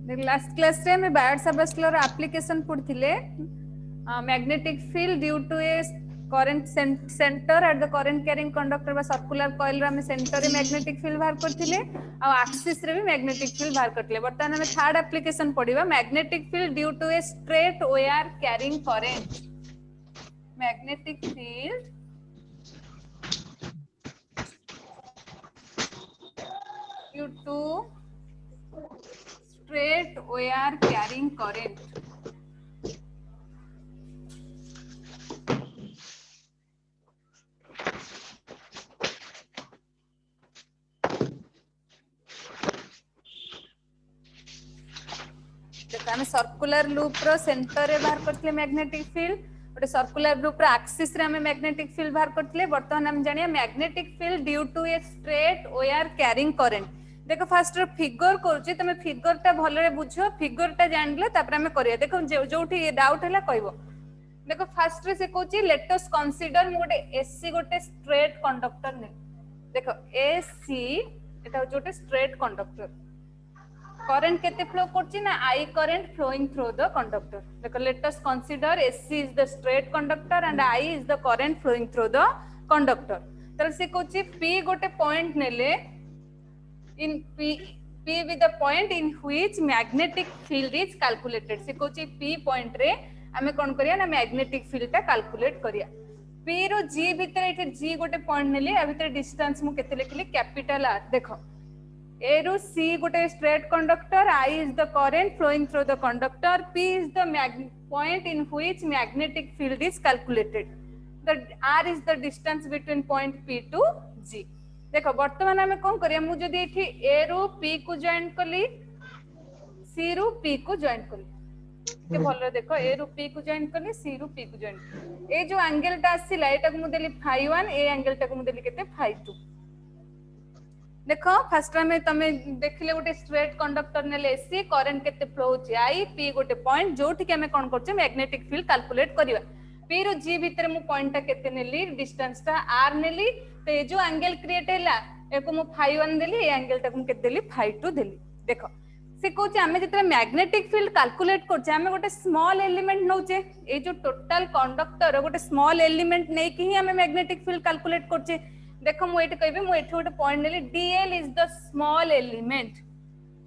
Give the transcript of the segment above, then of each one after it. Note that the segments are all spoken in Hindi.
लास्ट क्लास रे हमें बायोट सबस्कुलर एप्लीकेशन पढ़थिले magnetic field due to a current centre at the current carrying conductor बा सर्कुलर कॉइल रे हमें सेंटर रे मैग्नेटिक फील्ड बाहर करथिले आ एक्सिस रे भी मैग्नेटिक फील्ड बाहर करथिले। बर्तमान हमें थर्ड एप्लीकेशन पढ़िबा magnetic field due to a straight wire carrying current. Magnetic field due to straight wire carrying current। आम सर्कुलर लूप रो सेंटर रे बाहर करथिले मैग्नेटिक फील्ड गोटे सर्कुलर लूप रो एक्सिस रे हमें मैग्नेटिक फील्ड बाहर करथिले। बर्तमान हम जानिया magnetic field due to a straight wire carrying current. देखो फास्ट फिगर करूची तमे फिगर टा भलरे बुझो फिगर टा जानले तापर हमें करिया। देखो जोठी डाउट हैला कहबो। देखो फास्ट रे से कहूची लेट अस कंसीडर गोटे एसी गोटे स्ट्रेट कंडक्टर ने। देखो एसी एटा गोटे स्ट्रेट कंडक्टर करंट केते फ्लो करची ना I current flowing through the conductor. देखो let us consider A C is the straight conductor and I is the current flowing through the conductor. तर से कहूची पी गोटे पॉइंट नेले in P with the point in which magnetic field is calculated। से कहूची P पॉइंट रे हमें कोन करिया ना मैग्नेटिक फील्ड ता कैलकुलेट करिया। P रो G भीतर एठे G गोटे पॉइंट नेली आ भीतर डिस्टेंस मु केते लिखली कैपिटल R। देखो A रो C गोटे straight conductor I is the current flowing through the conductor P is the point in which magnetic field is calculated। the R is the distance between point P to G। देखो वर्तमान हमें कौन करिया मु जदी एठी ए रो पी को जॉइन कली सी रो पी को जॉइन कली के भलो देखो ए रो पी को जॉइन कली सी रो पी को जॉइन ए जो एंगल ता आसीला एटा को मु देली φ1 ए एंगल ता को मु देली केते φ2। देखो फर्स्ट में तमे देखिले गोटे स्ट्रेट कंडक्टर नेले एसी करंट केते फ्लो होची आई पी गोटे पॉइंट जोठी के हमें कोन करछे मैग्नेटिक फील्ड कैलकुलेट करिवा। पी रो जी भीतर मु पॉइंट ता केते नेली डिस्टेंस ता आर नेली तो ये जो एंगल क्रिएट हैला एको मु φ1 देली ए एंगल ता को केते देली φ2 देली। देखो से कोचे हमें जतरे मैग्नेटिक फील्ड कैलकुलेट करछे हमें गोटे स्मॉल एलिमेंट नौचे ए जो टोटल कंडक्टर गोटे स्मॉल एलिमेंट नै कि ही हमें मैग्नेटिक फील्ड कैलकुलेट करछे। देखो मु एटे कहबे मु एठे गोटे पॉइंट नेली DL is the small element.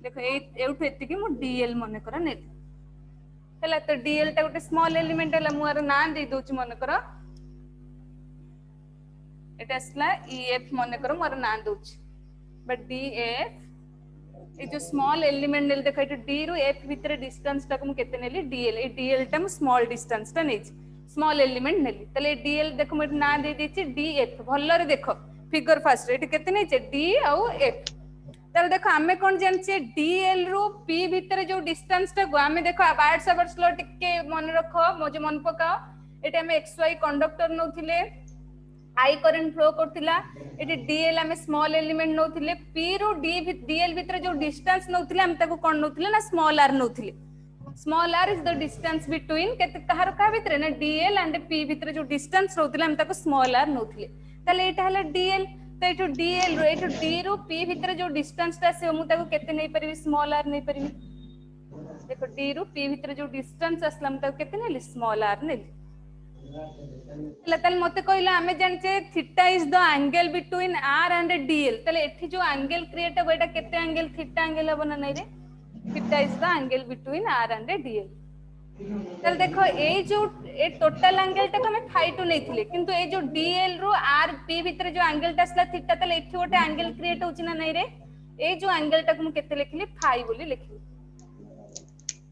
देखो एठु एतिकी मु डीएल मने करा नेली हैला तो डीएल ता गोटे स्मॉल एलिमेंट हैला मु आरो नाम दे दोची मने करा एटा असला ईएफ मने करो मोर नाम दोची बट डीएफ ए जो स्मॉल एलिमेंट नेल देखा एटा डी रो एफ भीतर डिस्टेंस ता को मु केते नेली डीएल ए डीएल ता मु स्मॉल डिस्टेंस ता नेची स्मॉल एलिमेंट नेली तले डीएल देखो मोर नाम दे देची डीएफ भल्लरे देखो फिगर फास्ट एटा केते नेचे डी आउ एफ। तर देखो हमें कोन जानचे डीएल रो पी भीतर जो डिस्टेंस ता हमें देखो बायट सबर्स लो टिके मन रखो मोजे मन पकाओ एटा हमें एक्स वाई कंडक्टर नोथिले आई करंट फ्लो करतिला एटी डीएल हमें स्मॉल एलिमेंट नोथिले पी रो डीएल भीतर जो डिस्टेंस नोथिले हम ताको कोन नोथिले ना स्मॉल आर नोथिले। Small R is the distance between केते कहार का भीतर ना डीएल एंड पी भीतर जो डिस्टेंस नोथिले हम ताको स्मॉल आर नोथिले तले एटा हला डीएल तो एटो डीएल रो एटो डी रो पी भीतर जो डिस्टेंस ता से मु ताको केते नै परिबी स्मॉल आर नै परिबी। देखो डी रो पी भीतर जो डिस्टेंस असला हम ताको केते नै स्मॉल आर नै तले मते कहला हमें जानचे theta is the angle between R and DL तले एठी जो एंगल क्रिएट हो एटा केते एंगल थीटा एंगल हो ना नै रे theta is the angle between R and DL. तले देखो ए जो ए टोटल एंगल ता हमें φ2 नैथिले किंतु ए जो डीएल रो आर पी भीतर जो एंगल ता असला थीटा तले एठी गोटे एंगल क्रिएट होची ना नै रे ए जो एंगल ता को केते लिखली φ बोली लिखली।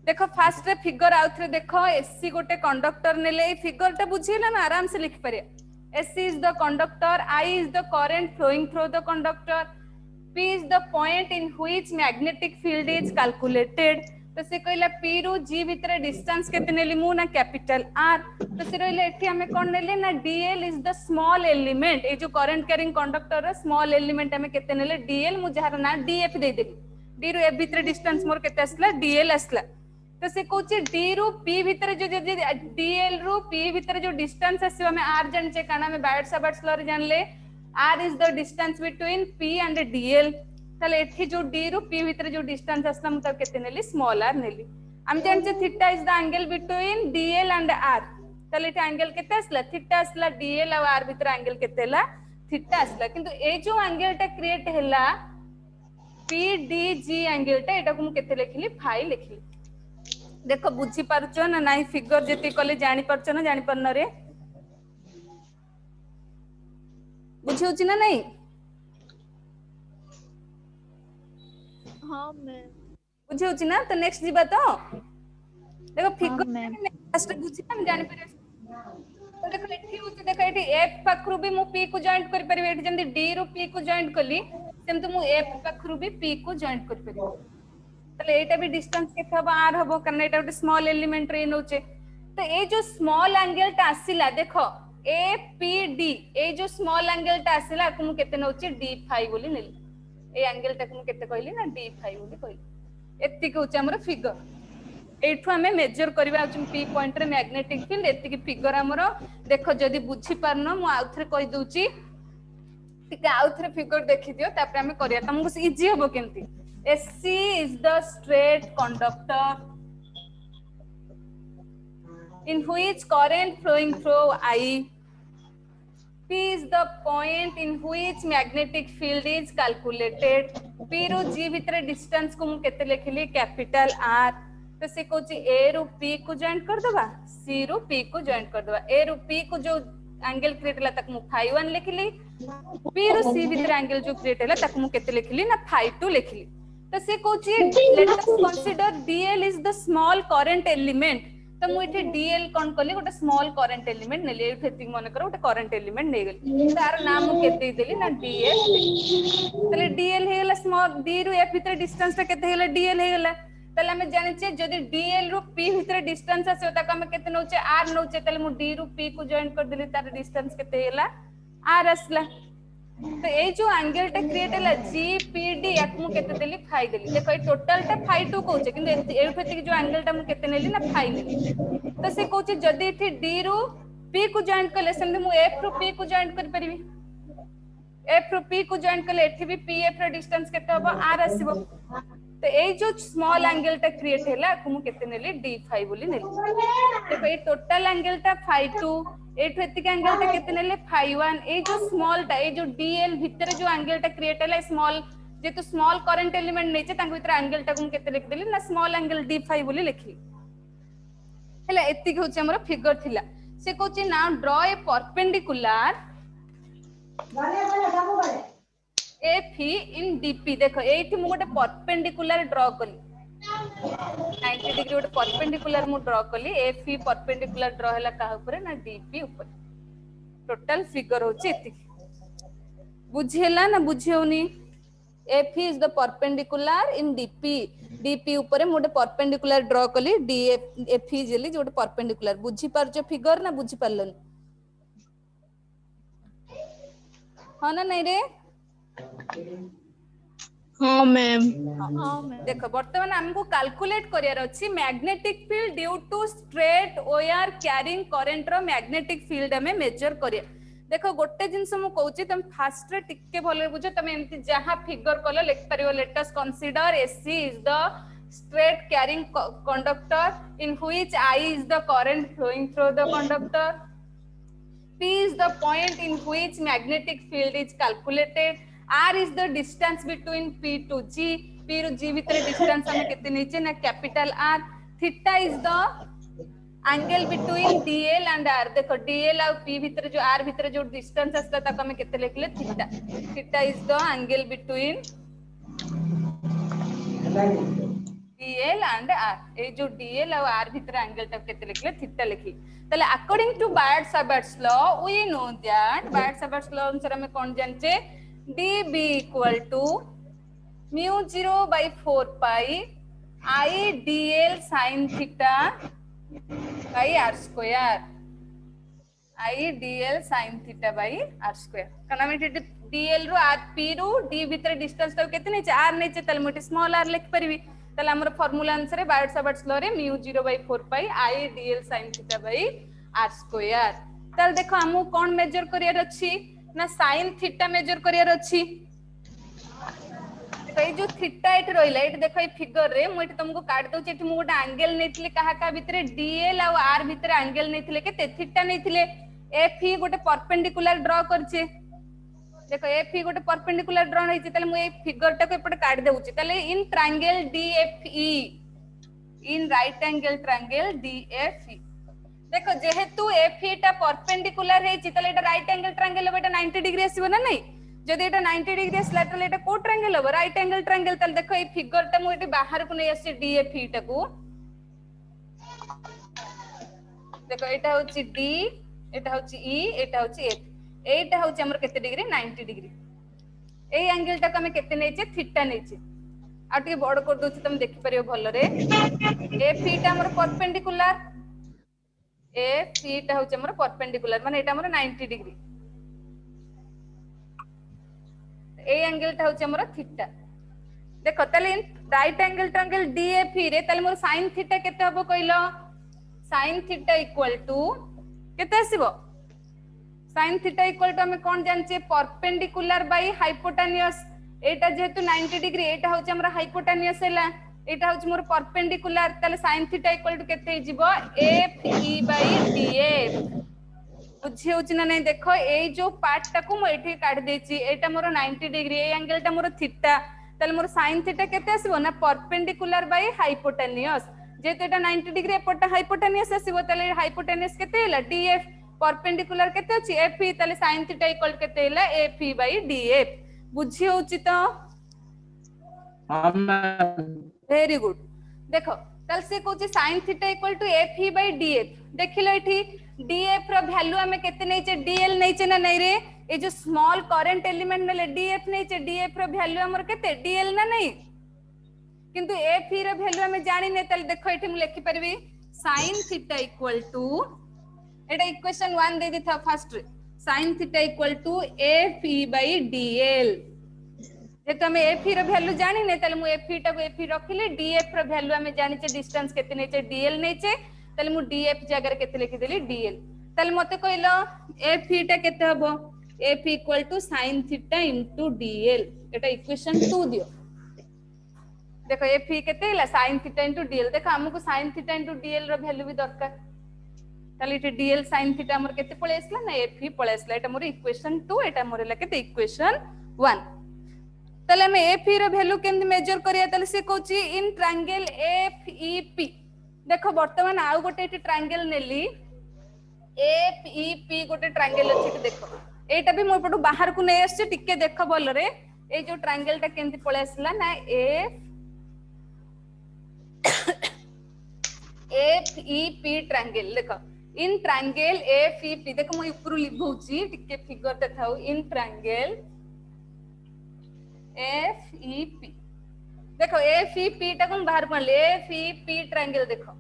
देखो फास्ट रे फिगर आउथरे देखो एसी गोटे कंडक्टर नेले फिगर ता बुझिला ना आराम से लिख परिया। AC is the conductor I is the current flowing through the conductor P is the point in which magnetic field is calculated. तो से कहला पी रो जी भीतर डिस्टेंस केते नेली मु ना कैपिटल आर तो से रहले एठी हमें कोन नेले ना D L is the small element ए जो करंट कैरिंग कंडक्टर रो स्मॉल एलिमेंट हमें केते नेले डीएल मु जहार ना डीएफ दे देली डी रो एफ भीतर डिस्टेंस मोर केते असला डीएल असला तो से कहूचे डी रो पी भीतर जो डीएल रो पी भीतर जो डिस्टेंस आसीबा हमें आर जानचे काना में बायट सबर्ट्स लर जानले R is the distance between P and DL ताले एठी जो d रु p भितर जो डिस्टेंस आसला मु तब केते नेली स्मॉल r नेली हम जानचे theta is the angle between dl and r ताले एठी एंगल केते आसला थीटा आसला dl और r भितर एंगल केतेला थीटा आसला किंतु ए जो एंगल टा क्रिएट हैला pdg एंगल टा एटा को मु केते लिखिली फाई लिखिली देखो बुझी पारुचो ना नाही फिगर जेती कले जानि परचो ना जानि परन रे बुझी होची ना नहीं हाँ मैम बुझी होची ना तो नेक्स्ट जीबा तो देखो फिगर फर्स्ट बुझी हम जानि पर तो देखो एठी होची देखो एठी f पाखरु भी मु p को जॉइंट कर परबे एठी जंदी d रु p को जॉइंट कली सेम तो मु f पाखरु भी p को जॉइंट कर परबे तले एटा भी डिस्टेंस के हबो r हबो कारण एटा ଗୋଟେ स्मॉल एलिमेंट रे नोचे तो ए जो स्मॉल एंगल ता आसीला देखो APD ए जो स्मॉल एंगल ता आसीला को मु केते नोचे d5 बोली नेली ए एंगल ता को मु केते कहली ना d5 बोली कहली एत्ति के होचे हमर फिगर एठु हमें मेजर करबा p पॉइंट रे मैग्नेटिक फील्ड एत्ति की फिगर हमर देखो जदी बुझी पारनो मु आउथरे कहि दोची टिके आउथरे फिगर देखि दियो तापर हमें करिया तुमको इजी होबो केंती SC is the straight conductor in which current flowing through I. P is the point in which magnetic field is calculated. P रो G भितर distance को मु केते लिखिली कैपिटल R तो से कोची A रो P को जॉइंट कर दबा C रो P को जॉइंट कर दबा A रो P को जो एंगल क्रिएट हला तक मु phi1 लिखिली P रो C भितर एंगल जो क्रिएट हला तक मु केते लिखिली ना phi2 लिखिली तो से Kochi late us consider dl is the small current element तो मु इथे dl कोन कली गोटे स्मॉल करंट एलिमेंट नेली एथि मन कर गोटे करंट एलिमेंट नै गेली तार नाम मु केते देली ना ds तले dl हे गेला स्मॉल d रु f भीतर डिस्टेंस ता केते हेला dl हे गेला तले हम जानि छे जदी dl रु p भीतर डिस्टेंस आसे त हम केते नोचे r नोचे तले मु d रु p को जॉइन कर देली तार डिस्टेंस केते हेला r असला तो ए जो एंगल टा क्रिएट हैला GPD याक मु केते देली फाई देली देखो ए टोटल टा फाई 2 कहूचे किंतु ए फेति जो एंगल टा मु केते नेली ना फाई नेली तो से कहूचे जदी इथि D रु P को जॉइंट करले सेम मु F रु P को जॉइंट कर परिबी F रु P को जॉइंट करले एथि भी PF रा डिस्टेंस केते हबो R आसीबो तो ए जो स्मॉल एंगल टा क्रिएट हैला को मु केते नेली D5 बोली नेली देखो ए टोटल एंगल टा फाई 2 एठु एतिक एंगल टा केते नेले phi1 ए जो स्मॉल टा ए जो dl भितर जो एंगल टा क्रिएट हैला स्मॉल जे तो स्मॉल करंट एलिमेंट नेचे तांको भितर एंगल टा को केते लिख देली ना स्मॉल एंगल d5 बोली लिखली हैला एतिक होचे हमर फिगर थिला से Kochi now draw a perpendicular AP in DP देखो एठी मु गोटे परपेंडिकुलर ड्रॉ कली 90 डिग्री गोटे परपेंडिकुलर मु ड्रॉ कली FE परपेंडिकुलर ड्रॉ हैला का ऊपर ना DP ऊपर टोटल फिगर होची एति बुझियला ना बुझियोनी FE is the perpendicular in DP ऊपर मु गोटे परपेंडिकुलर ड्रॉ कली FE जेली जो गोटे परपेंडिकुलर बुझी परजो फिगर ना बुझी परलन हां ना नहीं रे हाँ मैम देखो वर्तमान हमको कैलकुलेट करियर अछि magnetic field due to straight wire carrying current रो मैग्नेटिक फील्ड हमें मेजर करियर देखो गोटे जिंस मु कहूची तुम फास्ट रे टिके भले बुझो तुम एमती जहां फिगर कलो लिख परियो late us consider AC is the straight carrying conductor in which I is the current flowing through the conductor. P is the point in which magnetic field is calculated. R is the distance between P to G. P रो G भीतर distance हमें कितने नीचे ना capital R. Theta is the angle between DL and R. देखो DL और P भीतर जो R भीतर जो distance असता तक हमें कितने लिखले theta. Theta is the angle between DL and R. ये जो DL और R भीतर angle तक कितने लिखले theta लिखी. तले according to Biot-Savart's law, we know that Biot-Savart's law अनुसार हमें कौन जानचे dB equal to mu 0 by 4 pi I dl sin theta by r square. I dl sin theta by r square. कारण हम dl रो r p रो d भीतर डिस्टेंस तो केते नै r नै छै तले मोटी स्मॉल r लिख परबी तले हमर फार्मूला अनुसार बायोट-सावर्ट्स लॉ रे mu 0 by 4 pi I dl sin theta by r square. तले देखो हमहु कोन मेजर करियर अछि ना sin थीटा मेजर करियर अछि देखो ये जो थीटा एट रहिला एट देखो ये फिगर रे मु एट तुमको काट दउची एट मु गोटा एंगल नेथिले कहा का भितरे डीएल आ आर भितरे एंगल नेथिले केते थीटा नेथिले एफ ई गोटे परपेंडिकुलर ड्रा करछे देखो एफ ई गोटे परपेंडिकुलर ड्रा होइছে ताले मु ए फिगर टाको एपटे काट देउची ताले in triangle D F E in right angle triangle D F E देखो जेहेतु एफई टा परपेंडिकुलर हेछि ताले एटा राइट एंगल ट्रायंगल एटा 90 डिग्री आसीबो ना नहीं जदि एटा 90 डिग्री आसला ताले एटा को ट्रायंगल हो राइट एंगल ट्रायंगल ताले देखो ए फिगर टा मु एटी बाहर को नै आसी डीएफई टाको देखो एटा होछि डी एटा होछि ई एटा होछि एफ एटा होछि हमर केते डिग्री 90 डिग्री ए एंगल टाको हम केते नैचे थीटा नैचे आ टिके बड़ कर दोछि तुम देखि परियो भलो रे एफ ई टा हमर परपेंडिकुलर एफ ई टा होछि हमर परपेंडिकुलर माने एटा हमर 90 डिग्री ए एंगल टा होछि हमर थीटा देखो तले राइट एंगल ट्रायंगल डीएफई रे तले मोर sin थीटा केते हबो कइलो sin थीटा इक्वल टू केते आसीबो sin थीटा इक्वल टू हमें कोन जानचे परपेंडिकुलर बाय हाइपोटेन्यूस एटा जेहेतु 90 डिग्री एटा होछि हमर हाइपोटेन्यूस हैला एटा होछि मोर परपेंडिकुलर तले sin थीटा इक्वल टू केते हिजिबो एफ ई बाय डीएफ बुझी होछि ना नहीं देखो ए जो पार्ट टाको मु एठी काट देछि एटा मोर 90 डिग्री ए एंगल टा मोर थीटा तले मोर sin थीटा केते आसीबो ना परपेंडिकुलर बाय हाइपोटेन्यूस जेते एटा 90 डिग्री एपटा हाइपोटेन्यूस आसीबो तले हाइपोटेन्यूस केते हैला डीएफ परपेंडिकुलर केते अछि एफ ई तले sin थीटा इक्वल केते हैला एफ ई बाय डीएफ बुझी होछि तो हां मैम वेरी गुड देखो तल से कहूची sin theta equal to F E by D F देखिलो एठी डीएफ रो वैल्यू हमें केते नैचे डीएल नैचे ना नै रे ए जो स्मॉल करंट एलिमेंट नेले डीएफ नैचे डीएफ रो वैल्यू हमर केते डीएल ना नै किंतु एफ ई रो वैल्यू हमें जानि नै तल देखो एठी मु लिखि परबी sin थीटा इक्वल टू एटा इक्वेशन 1 दे दिथा फर्स्ट रे sin theta equal to F E by DL जेतो हमें एफ ई रो वैल्यू जानि नै तले मु एफ ई टा को एफ ई रखिले डीएफ रो वैल्यू हमें जानि छे डिस्टेंस केते नैचे डीएल नैचे तले मु डीएफ जगह केते लिखि देली डीएल तले मते कहलो एफ ई टा केते हबो F equal to sin theta into DL एटा इक्वेशन 2 दियो देखो एफ ई केते हैला sin थीटा इनटू डीएल देखो हमको sin थीटा इनटू डीएल रो वैल्यू भी दरकार तले इटे डीएल sin थीटा हमर केते पळे आसला ना एफ ई पळे आसला एटा मोर इक्वेशन 2 एटा मोर ला केते इक्वेशन 1 तले हम एफ ई रो वैल्यू केम मेजर करिया तले से कहूची in triangle F E P देखो वर्तमान आउ गोटे एटी ट्रायंगल नेली एफ ई पी गोटे ट्रायंगल अछि देखो एटा भी मोर पटु बाहर को नै आछे टिके देखो बोल रे ए जो ट्रायंगल टा केमति पळे आसला ना F F E P triangle देखो in triangle F E P देखो मु ऊपर लिखौची टिके फिगर देखाउ in triangle F E P देखो एफ ई पी टा को बाहर पड़ले एफ ई पी ट्रायंगल देखो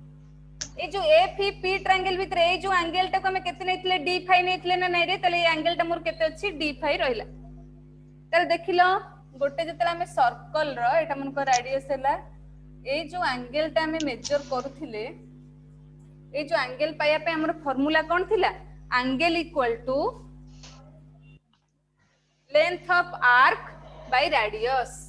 ए जो एफ ई पी ट्रायंगल भीतर ए जो एंगल टा को हम केते नेथिले डी फाई नेथिले ना नै रे तले ए एंगल टा मोर केते अछि डी फाई रहिला तले देखिलो गोटे जतला हम सर्कल रो एटा मन को रेडियस हैला ए जो एंगल टा हम मेजर करूथिले ए जो एंगल पाया पे हमर फार्मूला कोन थिला angle equal to length of arc by radius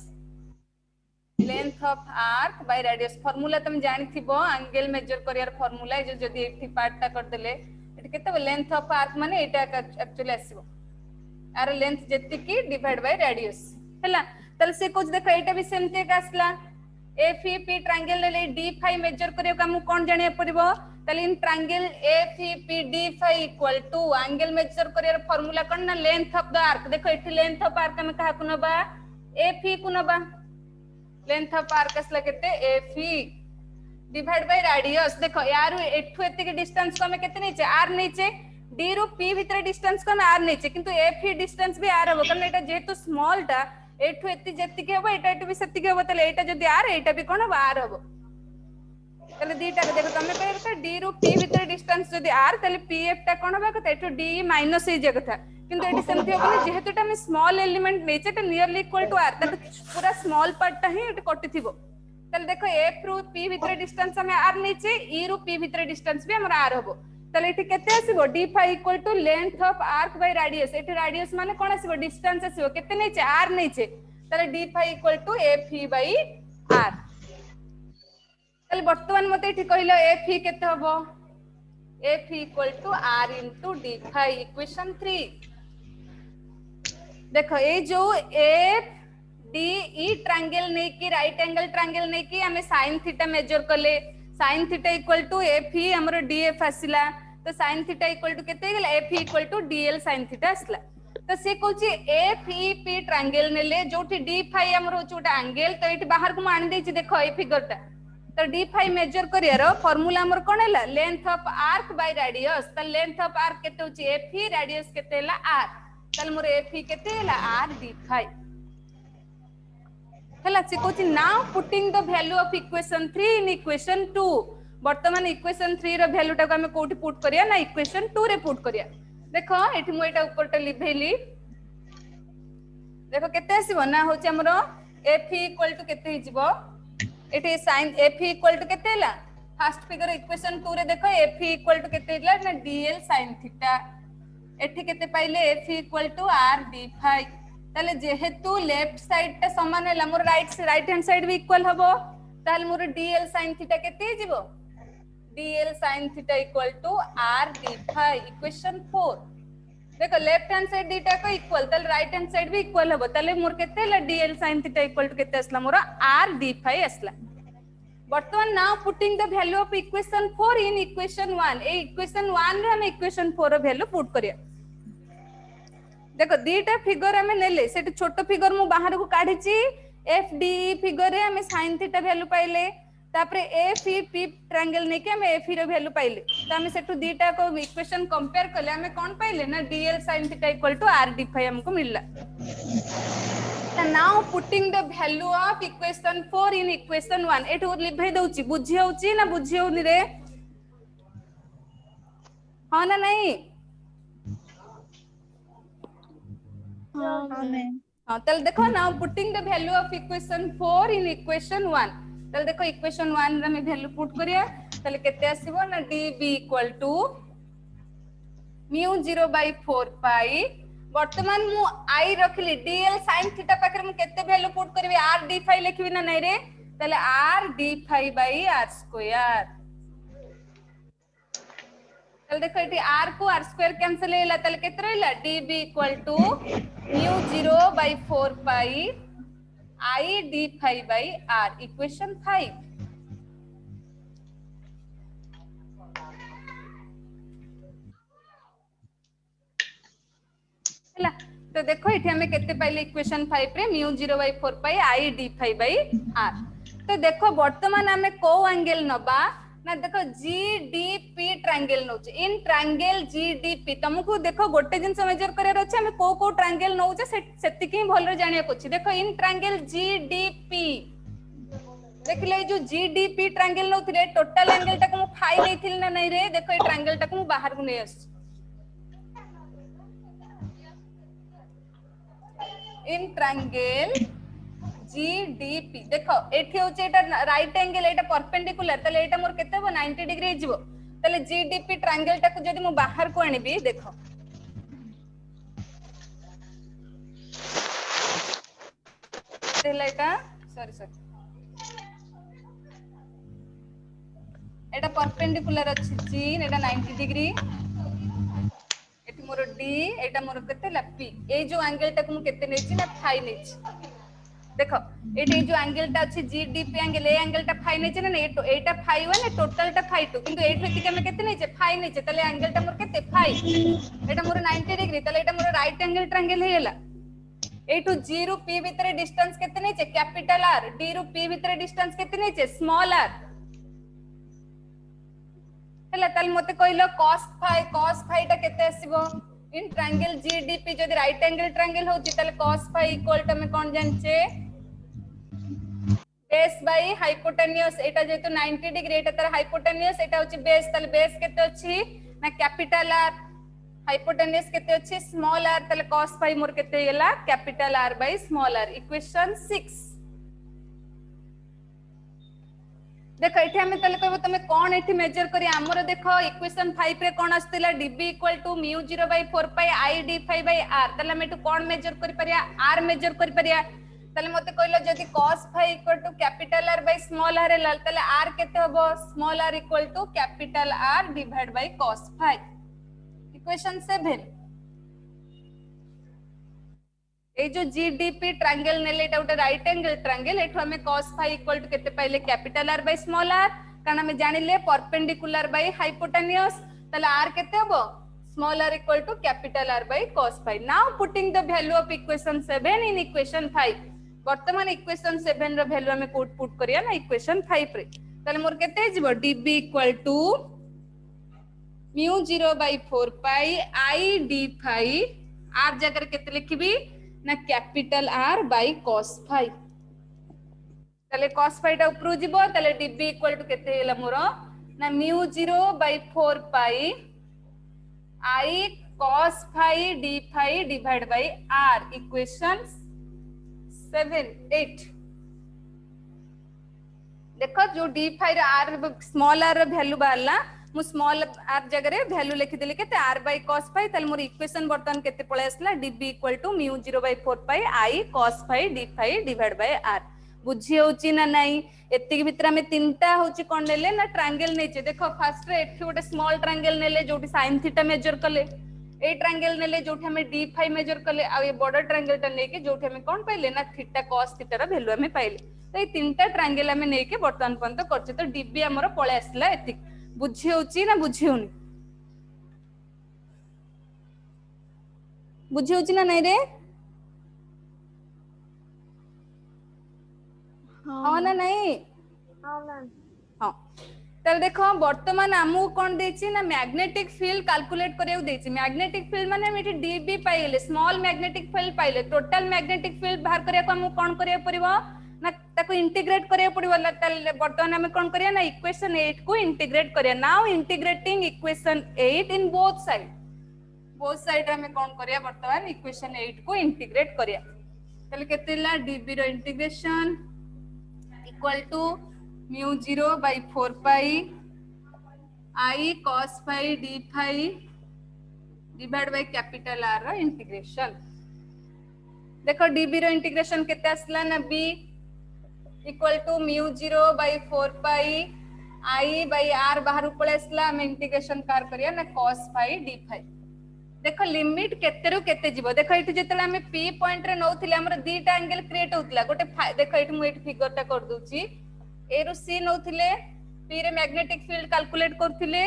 length of arc by radius formula तुम जानि थिबो एंगल मेजर करियार फार्मूला जो जदी एठी पार्ट टा कर देले एठी केते लेंथ ऑफ आर्क माने एटा एक्चुअली आसीबो आर लेंथ जति की डिवाइड बाय रेडियस हैला तल से कुछ देखो एटा भी सेमते आसला एफ ई पी ट्रायंगल ले डी फाई मेजर करियो काम कोन जानिया पड़िबो तल in triangle F E P D phi equal to angle measure करियार फार्मूला कोन ना लेंथ ऑफ द आर्क देखो एठी लेंथ ऑफ आर्क हम कहा को नबा एफ ई को नबा लेंथ ऑफ आर्क असला केते F E divide by radius देखो यार एठु एते के डिस्टेंस को हमें केते नीचे आर नीचे डी रो पी भीतर डिस्टेंस को आर नीचे किंतु एफ ई डिस्टेंस भी आर हो कारण एटा जेतु स्मॉल टा एठु एते जति के हो एटा एटु भी सति के हो तले एटा जदी आर एटा भी कोन आर हो तले दीटा देखो तमे कहता डी रो पी भीतर डिस्टेंस जदी आर तले पी एफ टा कोन होबा कथा एटु डी माइनस ए जगह था किंतु एटी सेमथि होबा जेहेतु टा हम स्मॉल एलिमेंट नेचे टा नियरली इक्वल टू आर तले पूरा स्मॉल पार्ट टा ही एटी कटि थिबो तले देखो एफ रो पी भीतर डिस्टेंस हमें आर नीचे ई रो पी भीतर डिस्टेंस भी हमरा आर होबो तले एटी केते आसीबो D phi equal to length of arc by radius एटी रेडियस माने कोन आसीबो डिस्टेंस आसीबो केते नीचे आर नीचे ताले d phi equal to a phi by r ताले वर्तमान मते एठी कहिलो a phi केते हबो a phi equal to r into d phi equation 3 देखो ए जो ए डी ई ट्रायंगल नै कि राइट एंगल ट्रायंगल नै कि हमें sin थीटा मेजर करले sin थीटा इक्वल टू ए फी हमर df आसिला तो sin थीटा इक्वल टू केते गेला A phi equal to dl sin theta आसला तो से कहूची ए फी पी ट्रायंगल नेले जोठी d फाई हमर होचोटा एंगल तो एठी बाहर को मानि देछि देखो ए फिगरटा तो d फाई मेजर करियार फार्मूला हमर कोन हैला length of arc by radius तो लेंथ ऑफ आर्क केते होची ए फी रेडियस केते हैला r तल मोर ए फी केते हैला r d फाई हैला से कहूची now putting the value of equation 3 in equation 2 वर्तमान इक्वेशन 3 रो वैल्यू टा को हमें कोठी पुट करिया ना इक्वेशन 2 रे पुट करिया देखो एठी मो एटा ऊपरटा लिभेली देखो केते आसीबो ना होची हमरो f इक्वल टू केते हिजबो एठी sin f इक्वल टू केते हैला फर्स्ट फिगर इक्वेशन 2 रे देखो f इक्वल टू केते हैला ना dl sin थीटा एठी केते पाइले f equal to r d phi ताले जेहेतु लेफ्ट साइड टा समान हैला मोर राइट हैंड साइड भी इक्वल हबो ताले मोर dl sin थीटा केते हिजबो dl sin theta equal to r d phi equation 4 देखो लेफ्ट हैंड साइड दीटा को इक्वल ताले राइट हैंड साइड भी इक्वल हबो ताले मोर केते हैला dl sin theta equal to केते असला मोर r d फाई असला वर्तमान now putting the value of equation 4 in equation 1 A equation 1 रे हम इक्वेशन 4 रो वैल्यू पुट करिया देखो दीटा फिगर हमें नेले सेट छोटो फिगर मु बाहर को काढिची एफ डी फिगर रे हमें sin थीटा वैल्यू पाइले तापरे एफ ई पी ट्रायंगल ने के हमें एफ रो वैल्यू पाइले तो हमें सेटु दीटा को इक्वेशन कंपेयर करले हमें कोन पाइले ना dl sin theta equal to r d phi हमको मिलला now putting the value of equation 4 in equation 1 एठो लिभै दउची बुझी होउची ना बुझी होउनी रे हां ना नहीं हाँ तल देखो now putting the value of equation 4 in equation 1 तल देखो इक्वेशन 1 रे में वैल्यू पुट करिया तले केते आसीबो ना db इक्वल टू μ 0 by 4 पाई वर्तमान मु i रखली dl sin थीटा पाकर मु केते वैल्यू पुट करबी r d फाई लिखबी ना नै रे तले r d phi by r square तल देखो इटी r को r स्क्वायर कैंसिल हैला तले केते रहला db equal to μ 0 by 4 pi i d phi by r equation 5 हैला तो देखो इथे हमें केते पाइले इक्वेशन 5 रे μ 0 by 4 pi i d phi by r तो देखो वर्तमान हमें को एंगल नबा ना देखो GDP ट्रायंगल नउचे इन ट्रायंगल GDP तुमको देखो गोटे जिंस मेजर करे रहछ हमें को ट्रायंगल नउचे सेति की भल रे जानिया कोछि देखो इन ट्रायंगल GDP देखले जो GDP ट्रायंगल नउथिले टोटल एंगल टाको मु फाई लेथिल ना नै रे देखो ए ट्रायंगल टाको मु बाहर को नै आस इन ट्रायंगल GDP देखो एठी होचे एटा राइट एंगल एटा परपेंडिकुलर तले एटा मोर केते हो 90 डिग्री हिजबो तले GDP ट्रायंगल टाको जदी मु बाहर को आनिबी देखो तेला एटा सॉरी एटा परपेंडिकुलर अछि G एटा 90 डिग्री एठी मोर D एटा मोर केते ला P ए जो एंगल टाको मु केते नेछि ना फाई नेछि देखो एटे जो एंगल टा अछि GDP एंगल ए एंगल टा फाई नेचे ना एटा फाई वन टोटल टा फाई टू किंतु एट व्यक्ति के केते नेचे फाई नेचे तले एंगल टा मोर केते फाई एटा मोर 90 डिग्री तले एटा मोर राइट एंगल ट्रायंगल हेला ए टू G रु P भीतर डिस्टेंस केते नेचे कैपिटल R D रु P भीतर डिस्टेंस केते नेचे स्मॉल r हेला तल मते कहलो cos phi टा केते आसीबो इन ट्रायंगल GDP जदी राइट एंगल ट्रायंगल होची तले cos phi इक्वल टू में कोन जानचे बेस बाय हाइपोटेन्यूस एटा जेतु 90 डिग्री एटा तर हाइपोटेन्यूस एटा होची बेस तले बेस केते अछि ना कैपिटल R हाइपोटेन्यूस केते अछि स्मॉल r तले cos phi मोर केते हैला capital R by small r equation 6 देखो एठी हमें तले कहबो तमे कोन एठी मेजर करी हमरो देखो इक्वेशन 5 रे कोन आस्तिला db equal to μ 0 by 4 pi i d phi by r तले हम एटू कोन मेजर करि परिया r मेजर करि परिया ताले मते कहलो जदी cos phi equal to capital R by small r हेला ताले r केते हबो small r equal to capital R divide by cos phi equation 7 ए जो जीडीपी ट्रायंगल नेले एटा उटे राइट एंगल ट्रायंगल एठो हमें cos phi इक्वल टू केते पाइले capital R by small r कारण हमें जानिले परपेंडिकुलर बाय हाइपोटेन्यूज ताले r केते हबो small r equal to capital R by cos phi now putting the value of equation 7 in equation 5 वर्तमान इक्वेशन 7 रो वैल्यू हमें कोड पुट करिया ना इक्वेशन 5 रे ताले मोर केते जिवो db equal to mu 0 by 4 pi I d phi r जगह केते लिखबी ना capital R by cos phi ताले cos phi टा ऊपर जिवो ताले db इक्वल टू केते हेला मोर ना mu 0 by 4 pi I cos phi d phi divided by R equation 7 8 देखो जो d phi रे r स्मॉल r रो वैल्यू बारला मु स्मॉल r जगह रे वैल्यू लिखि देली केते r by cos phi ताले मोर इक्वेशन बर्तन केते पळे आसला db equal to mu 0 by 4 pi I cos phi d phi divided by R बुझी होची ना नाही एतिक भितर में तीनटा होची कोन नेले ना ट्रायंगल नेचे देखो फर्स्ट रे एठी गोटे स्मॉल ट्रायंगल नेले जोटी sin थीटा मेजर कले ए ट्रायंगल नेले जोठी हमें d phi मेजर कले आ ये बॉर्डर ट्रायंगल टा नेके जोठी हमें कोन पाइले ना थीटा cos थीटा रा वैल्यू हमें पाइले तो ए तीनटा ट्रायंगल हमें नेके वर्तमान पर्यंत करछि तो db हमर पळे आसला एतिक बुझी होची ना बुझी होनी बुझी होची ना नहीं रे हाँ ना नहीं हाँ तब देखो वर्तमान आमु कोन देछि ना मैग्नेटिक फील्ड कैलकुलेट करियो देछि मैग्नेटिक फील्ड माने मेठी डीबी पाइले स्मॉल मैग्नेटिक फील्ड पाइले टोटल मैग्नेटिक फील्ड बाहर करिया को आमु कोन करिया परिबो ना ताको इंटीग्रेट करिया पड़िबो वर्तमान हमें कोन करिया ना इक्वेशन 8 को इंटीग्रेट करिया now integrating equation 8 in both side हमें कोन करिया वर्तमान इक्वेशन 8 को इंटीग्रेट करिया तले केतेला डीबी रो integration equal to mu 0 by 4 pi I cos phi d phi divided by capital R रो इंटीग्रेशन देखो db रो इंटीग्रेशन केते आसला ना b equal to mu 0 by 4 pi I by R बाहर पळे आसला हम इंटीग्रेशन कार करिया ना cos phi d phi देखो लिमिट केते रु केते जीवो देखो एठी जेतले हम p पॉइंट रे नौथिले हमर दीटा एंगल क्रिएट होतला गोटे देखो एठी मु एठी फिगर टा कर दूची ए रु c नौथिले p रे मैग्नेटिक फील्ड कैलकुलेट करथिले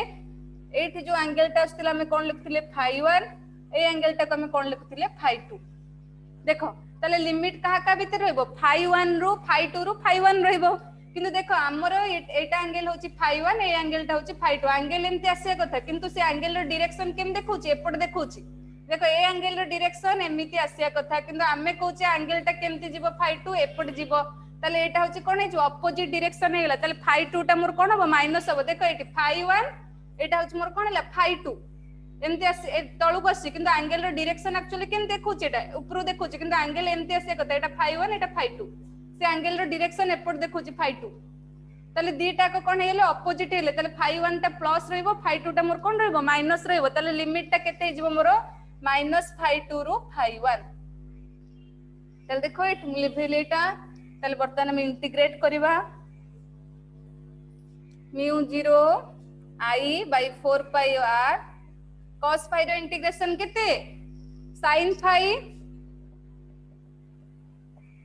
एठी जो एंगल टा आस्तिला हम कोन लिखथिले phi1 ए एंगल टा को हम कोन लिखथिले phi2 देखो ताले लिमिट कहा का भीतर रहबो phi1 रु phi2 रु phi1 रहबो किंतु देखो हमर एटा एंगल होची phi1 ए एंगल टा होची phi2 एंगल एमती आसे कथा किंतु से एंगल रो डायरेक्शन केम देखौची एपट देखौची देखो ए एंगल रो डायरेक्शन एमिति आसिया कथा किंतु हमें कहूचे एंगल टा केमती जीवो phi2 एपट जीवो ताले एटा होची कोन हे जो अपोजिट डायरेक्शन हेला ताले phi2 टा मोर कोन हबो माइनस हबो देखो एटी phi1 एटा होची मोर कोन हेला phi2 एमती आसे तळु बसी किंतु एंगल रो डायरेक्शन एक्चुअली केम देखौची एटा ऊपर देखौची किंतु एंगल एमती आसे कथा एटा phi1 एटा phi2 से एंगल रो डायरेक्शन एपट देखौची phi2 ताले दीटा को कोन हेले अपोजिट हेले ताले phi1 टा प्लस रहइबो phi2 टा मोर कोन रहइबो माइनस रहइबो ताले लिमिट टा केते हिजबो मोर -phi2 रो phi1 ताले देखो एट लेवल एटा ताले बर्तन हम इंटीग्रेट करिबा mu 0 I by 4 pi r cos phi row integration केते sin phi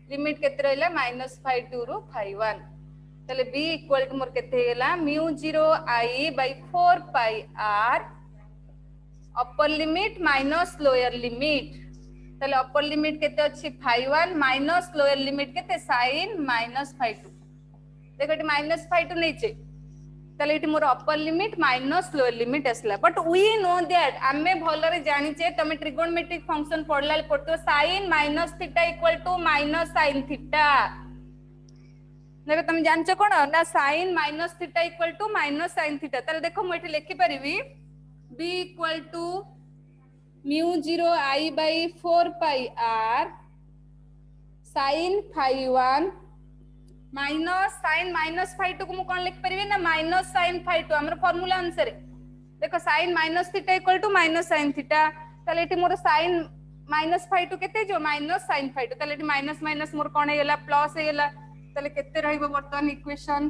लिमिट केते रहला -phi2 रो phi1 ताले b इक्वल टू मोर केते हेला mu 0 I by 4 pi r upper limit minus lower limit ताले अपर लिमिट केते अछि phi1 माइनस लोअर लिमिट केते sin -phi2 देखो एटी -phi2 नैचे ताले एटी मोर upper limit minus lower limit असला बट वी नो दैट आमे भलो रे जानि छे तमे ट्रिगोनोमेट्रिक फंक्शन पढला पडतो sin -θ इक्वल टू -sin θ देखो तुम जानछ कोन ना sin -θ इक्वल टू -sin θ ताले देखो मु एठी लिखि परिबी b equal to mu 0 I by 4 pi r sin phi1 minus sin -phi2 को मु कोन लिख परिबे ना -sin phi2 हमर फार्मूला अनुसार देखो sin -θ इक्वल टू -sin θ ताले एठी मोर sin माइनस फाइ टू केते जो माइनस sin फाइ टू तले माइनस माइनस मोर कोन हेला प्लस हेला तले केते रहइबो वर्तमान इक्वेशन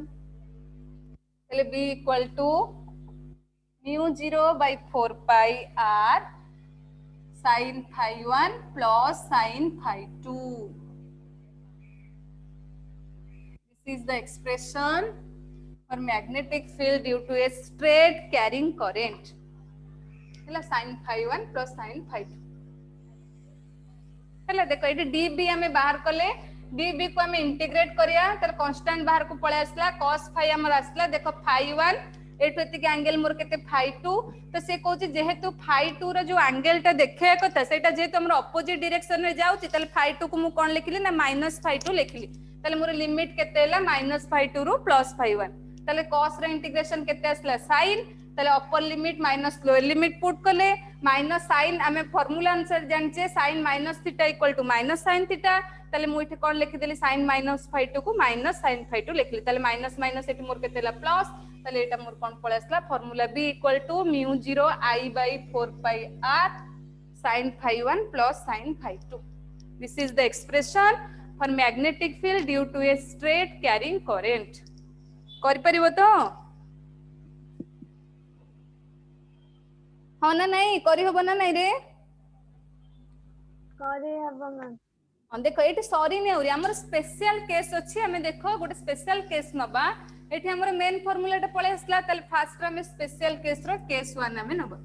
तले b equal to mu 0 by 4 pi r sin phi 1 plus sin phi 2. This is the expression for magnetic field due to a straight carrying current. हेला sin phi 1 plus sin phi 2. हेला देखो ये db हमें बाहर कले db को हमें इंटीग्रेट करिया तर कांस्टेंट बाहर को पळे आसला cos phi हमर आसला देखो phi 1 एठो एतिक एंगल मोर केते phi 2 तो से कहूची जेहेतु phi 2 रो जो एंगल टा देखिया कथा सेटा जेहेतु हमर ऑपोजिट डायरेक्शन रे जाउची तले phi 2 को मु कोन लिखिली ना -phi 2 लिखिली तले मोर लिमिट केते हैला -phi 2 रु +phi 1 तले cos रे इंटीग्रेशन केते आसला sin तले अपर limit minus lower limit put कले माइनस sin हमें फार्मूला आंसर जानचे sin -θ = -sin θ तले मु इथे कोन लिखि देली sin -phi 2 को -sin phi 2 लिखली तले माइनस माइनस एठी मोर केते हैला प्लस तले एटा मोर कोन पळे आसला formula b = mu 0 I by 4 pi r sin phi 1 plus sin phi 2. This is the expression for magnetic field due to a straight carrying current. करि परिबो तो हाँ ना नहीं करी हबो ना नहीं रे करी हबो मैम हाँ देखो ये सॉरी नहीं होरी हमर स्पेशल केस अछि हमें देखो गोटे स्पेशल केस नबा एठी हमर मेन फार्मूला टा पळे आसला तले फास्ट हमें स्पेशल केस रो केस 1 हमें नबा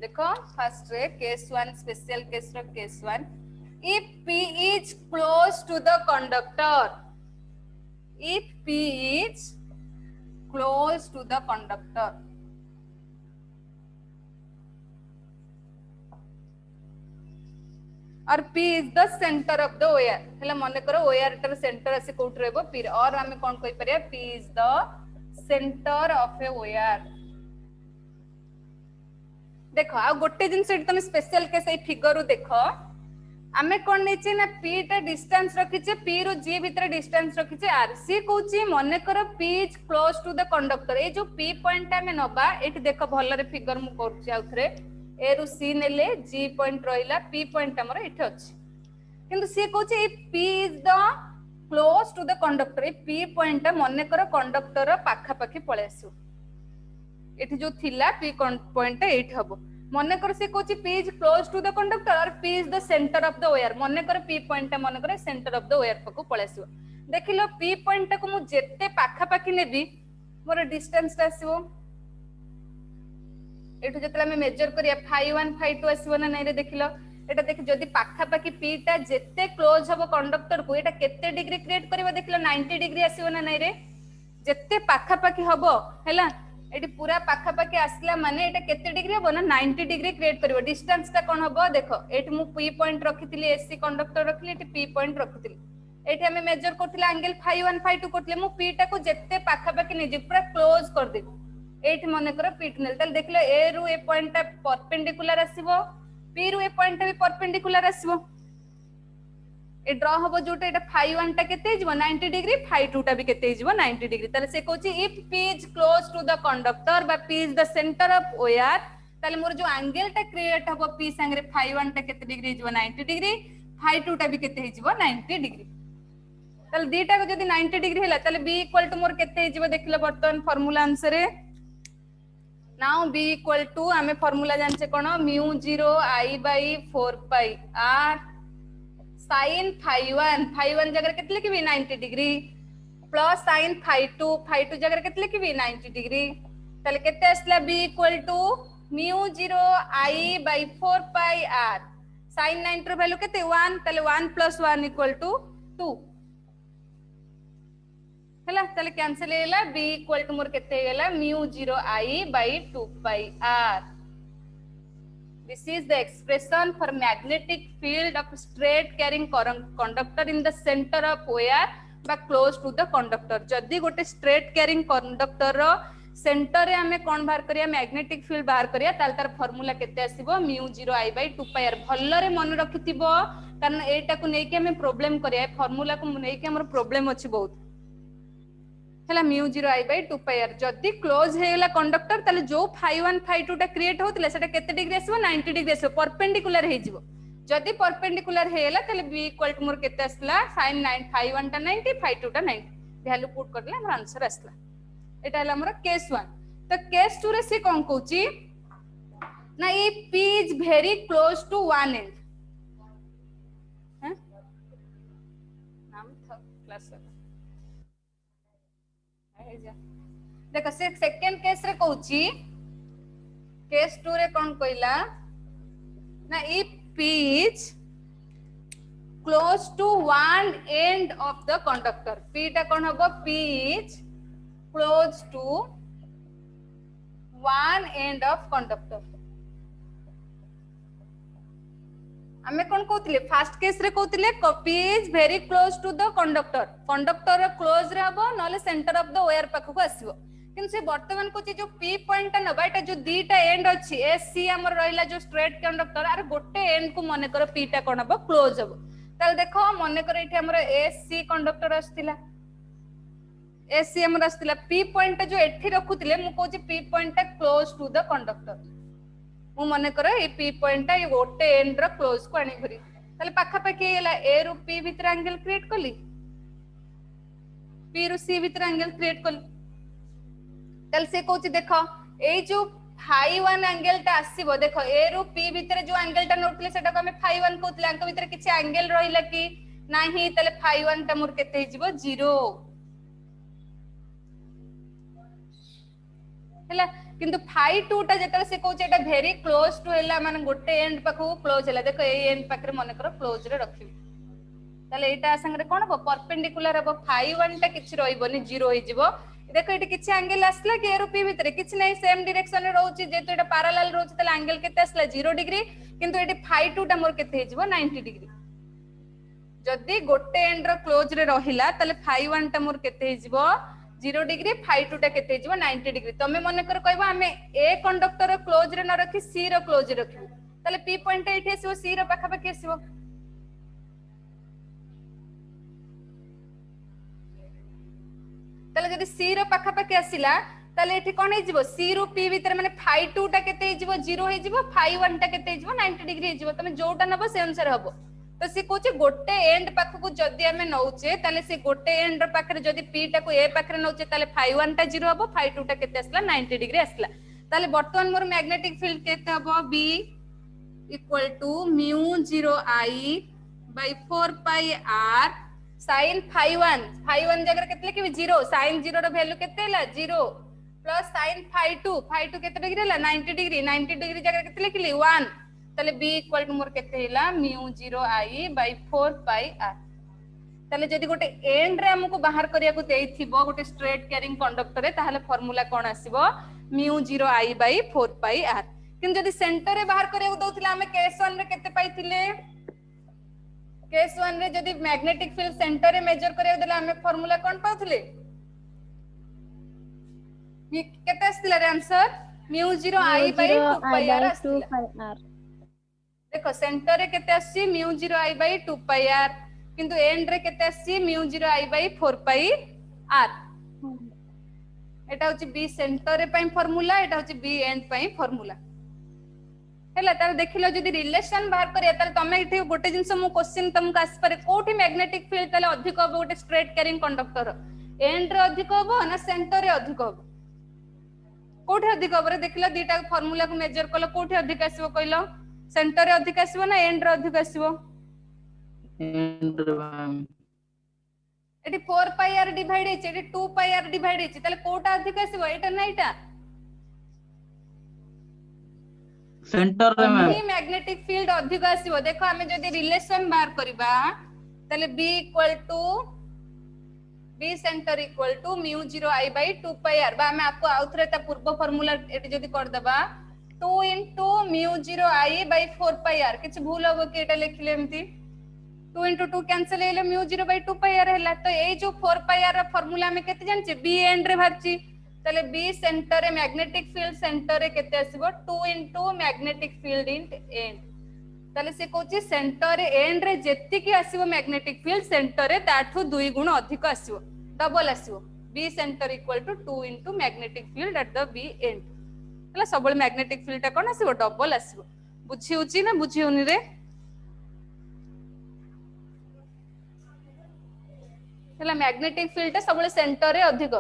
देखो फर्स्ट रे केस 1 स्पेशल केस रो case 1 if p is close to the conductor if p is close to the conductor और p is the center of the wire हेला माने करो wire टर सेंटर असे कोठ रहबो p और हमें कोन कहि परिया p is the center of a wire देखो आ गोटे जिन सेट तमे स्पेशल केस ए फिगर देखो आमे कोन नेचे ना p टा डिस्टेंस रखिचे p रो g भीतर डिस्टेंस रखिचे r सी कहूची मने करो p is close to the conductor ए जो p पॉइंट हमें नबा एठी देखो भल्ला रे फिगर मु करछि आउथरे ए रु c नेले g पॉइंट रहिला p पॉइंट हमर एठी अछि किंतु सी कहूची ए p is the close to the conductor ए p पॉइंट मने करो कंडक्टर रो पाखा पाखी पळे आसु एठी जो थिला p पॉइंट एठी हबो मने कर से कोची p is close to the conductor और p is the centre of the wire मने कर p पॉइंट मने कर सेंटर ऑफ द वायर पको पळेसो देखिलो p पॉइंट को मु जेते पाखा पाखी नेबी मोर डिस्टेंस आसीबो एठो जतला में मेजर करिया phi 1 phi 2 आसीबो ना नै रे देखिलो एटा देख जदी पाखा पाखी p टा जेते क्लोज हबो कंडक्टर को एटा केते डिग्री क्रिएट करबो देखिलो 90 डिग्री आसीबो ना नै रे जेते पाखा पाखी हबो हैला एटी पूरा पाखा पाखी आसला माने एटा केते डिग्री हबो ना 90 डिग्री क्रिएट करबो डिस्टेंस ता कोन हबो देखो एटी मु p पॉइंट रखितली एसी कंडक्टर रखिली एटी p पॉइंट रखितली एटी हमें मेजर करथिला एंगल phi 1 phi 2 करथिले मु p टा को जेते पाखा पाखी नै जे पूरा क्लोज कर दे एटी मने करो p टनल तल देखलो a रु ए पॉइंट ता परपेंडिकुलर आसीबो p रु ए पॉइंट ता भी परपेंडिकुलर आसीबो ए ड्रॉ हबो जोटा एटा phi 1 टा केते हिजबो 90 डिग्री phi 2 टा भी केते हिजबो 90 डिग्री तले से कहूची if p is close to the conductor बा p is the centre of wire तले मोर जो एंगल टा क्रिएट हबो p संगे phi 1 टा केते डिग्री हिजबो 90 डिग्री phi 2 टा भी केते हिजबो 90 डिग्री तले दीटा को जदी 90 डिग्री हैला तले b इक्वल टू मोर केते हिजबो देखिलो वर्तमान फार्मूला आंसर रे नाउ b इक्वल टू हमें formula जानचे cone mu 0 I by 4 pi r sin phi 1 जगह केते लिखबी 90 डिग्री प्लस sin phi 2 जगह केते लिखबी 90 डिग्री तले केते आसला b equal to mu 0 I by 4 pi r sin 90 रो वैल्यू केते 1 तले 1 plus 1 equal to 2 हला तले कैंसिल हेला b इक्वल टू मोर केते हेला mu 0 I by 2 pi r. This is the expression for magnetic field of straight carrying conductor in the center of wire but close to the conductor. जदी गोटे straight carrying conductor रो सेंटर रे हमें कौन बाहर करिया मैग्नेटिक फील्ड बाहर करिया ताल तार फार्मूला केते आसीबो μ0I/2πr भल्लो रे मन रखिथिबो कारण एटा को नै कि हमें प्रॉब्लम करिया फार्मूला को नै कि हमर प्रॉब्लम अछि बहुत हला μ0I/2πr जदी क्लोज हेला कंडक्टर ताले जो φ1 φ2 टा क्रिएट होतले सेटा केते डिग्री आसीबो 90 डिग्री आसीबो परपेंडिकुलर हे जिवो जदी परपेंडिकुलर हेला ताले b इक्वल टू मोर केते आसला sin 9 φ1 टा 90 φ2 टा 90 वैल्यू पुट करले हमर आंसर आसला एटा हला हमर केस 1 तो केस 2 रे से कोन कहूची ना ये p is very close to one end हैं नाम था क्लास देखो से सेकंड केस रे कहूची केस 2 रे कोन कहला ना if p is close to one end of the conductor p टा कोन हबो p is close to one end of conductor हमें कोन कहउतले फर्स्ट केस रे कहउतले p is very close to the conductor close रे हबो नले सेंटर ऑफ द वायर पाखको आसीबो किन से वर्तमान को जो p पॉइंट टा नबा एटा जो दीटा एंड अछि s c हमर रहिला जो स्ट्रेट कंडक्टर आर गोटे एंड को माने कर p टा कोन हबो क्लोज हबो ताल देखो माने कर एठी हमर s c कंडक्टर आस्तिला s c हमर आस्तिला p पॉइंट जो एठी रखुतले मु कहूची p पॉइंट टा क्लोज टू द कंडक्टर मु माने कर ए p पॉइंट टा ये गोटे एंड रो क्लोज को आनी भरी ताले पाखा पाखी हेला a रु p भीतर एंगल क्रिएट कली p रु c भीतर एंगल क्रिएट कली ताले से कहूची देखो ए जो φ1 एंगल टा आसीबो देखो a रु p भीतर जो एंगल टा नोटले सेटा को हमें φ1 कहउतले अंक भीतर किछि एंगल रहिला कि नाही ताले φ1 टा मोर केते हिजिबो 0 हला किंतु φ2 टा जेतले से कहउचे एटा वेरी क्लोज टू हेला माने गोटे एंड पाखो क्लोज हेला देखो ए एंड पाखरे माने करो क्लोज रे रखिबो ताले एटा संगे कोन हो परपेंडिकुलर हो φ1 टा किछि रहिबोनी 0 होई जिवो देखो एटा किछि एंगल आसला के ए रु p भीतर किछि नै सेम डायरेक्शन रे रहउची जेतो एटा पैरेलल रहउची ताले एंगल केते आसला 0 डिग्री किंतु एटी φ2 टा मोर केते हिजिबो 90 डिग्री जदी गोटे एंड रो क्लोज रे रहिला ताले φ1 टा मोर केते हिजिबो 0 डिग्री φ2 टा केते हिजिबो 90 डिग्री तमे मने कर कहबो हमें ए कंडक्टर रो क्लोज रे न रखी सी रो क्लोज रे रखिबो ताले p पॉइंट एठी आसीबो सी रो पाखा पाखी आसीबो ताले जदी सी रो पाखा पाखी आसीला ताले एठी कोन हिजिबो सी रु p भीतर माने φ2 टा केते हिजिबो 0 हिजिबो φ1 टा केते हिजिबो 90 डिग्री हिजिबो तमे जोटा नबो से अनुसार हबो तो से कोचे गोटे एंड पाखको जदी हमें नउचे ताले से गोटे एंड रो पाखरे जदी p टा को a पाखरे नउचे ताले φ1 टा 0 हबो φ2 टा केते आसला 90 डिग्री आसला ताले वर्तमान मोर मैग्नेटिक फील्ड केते हबो b equal to μ0I by 4 pi r sin φ1 जगह केते लिखबी 0 sin 0 रो वैल्यू केते हला 0 प्लस sin φ2 केते डिग्री हला 90 डिग्री जगह केते लिखली 1 ताले b इक्वल टू मोर केते हिला μ0I by 4 pi r ताले जदी गोटे एंड रे हमको बाहर करिया को देइथिबो गोटे स्ट्रेट कैरिंग कंडक्टर रे ताहाले formula cone आसीबो μ0I by 4 pi r किन जदी सेंटर रे बाहर करिया को दउथिला हमें केस 1 रे केते पाइथिले केस 1 रे जदी मैग्नेटिक फील्ड सेंटर रे मेजर करिया देला हमें फार्मूला कोन पाउथिले केते आस्तिला रे answer μ0I by 2 pi r आस्तिला देखो सेंटर रे केते आसी μ0I by 2 pi r किंतु एंड रे केते आसी μ0I by 4 pi r एटा होची b सेंटर रे पई फार्मूला एटा होची b एंड पई फार्मूला हेला तार देखिलो जदी रिलेशन बाहर करिया ताले तमे इथे गोटे जिंस मु क्वेश्चन तुमको आस पारे कोठी मैग्नेटिक फील्ड ताले अधिक हो गोटे स्ट्रेट कैरिंग कंडक्टर एंड रे अधिक हो ना सेंटर रे अधिक हो कोठी अधिक हो रे देखिलो दीटा फार्मूला को मेजर कलो कोठी अधिक आसीबो कहिलो सेंटर रे अधिक आसीबो ना एंड रे अधिक आसीबो एंड एटी 4 pi r डिवाइड हेछि एटी 2 pi r डिवाइड हेछि ताले कोटा अधिक आसीबो एटा ना एटा सेंटर रे मैम मैग्नेटिक फील्ड अधिक आसीबो देखो हमें जदी रिलेशन बाहर करबा ताले b equal to b centre equal to μ0I by 2 pi r बा हमें आपको आउथरे ता पूर्व फार्मूला एटी जदी कर दबा 2 into μ0I by 4 pi r किछ भूल होबो कि एटा लिखले एमती 2 into 2 कैंसिल हेले μ0 by 2 pi r हैला तो ए जो 4 pi r फार्मूला में केते जानचे b एंड रे भारची तले बी सेंटर रे मैग्नेटिक फील्ड सेंटर रे केते आसीबो 2 into magnetic field in and तले से कहूची सेंटर रे एंड रे जेति की आसीबो मैग्नेटिक फील्ड सेंटर रे ताठू 2 गुण अधिक आसीबो डबल आसीबो B centre equal to 2 into magnetic field at the B end हला सबले मैग्नेटिक फील्ड ता कोन आसीबो डबल आसीबो बुझी होची ना बुझी होनी रे हला मैग्नेटिक फील्ड ता सबले सेंटर रे अधिक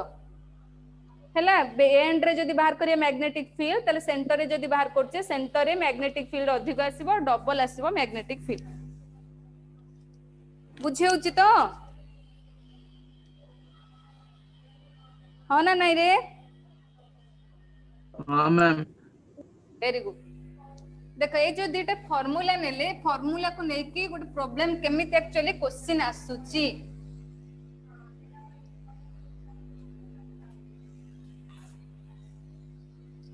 हला एंड रे जदी बाहर करिया मैग्नेटिक फील्ड तले सेंटर रे जदी बाहर करछे सेंटर रे मैग्नेटिक फील्ड अधिक आसीबो डबल आसीबो मैग्नेटिक फील्ड बुझी होची तो हो ना नहीं रे हाँ मैम वेरी गुड देखो ये जो दीटा फार्मूला नेले फार्मूला को नेकी गोटे प्रॉब्लम केमिति एक्चुअली क्वेश्चन आसुची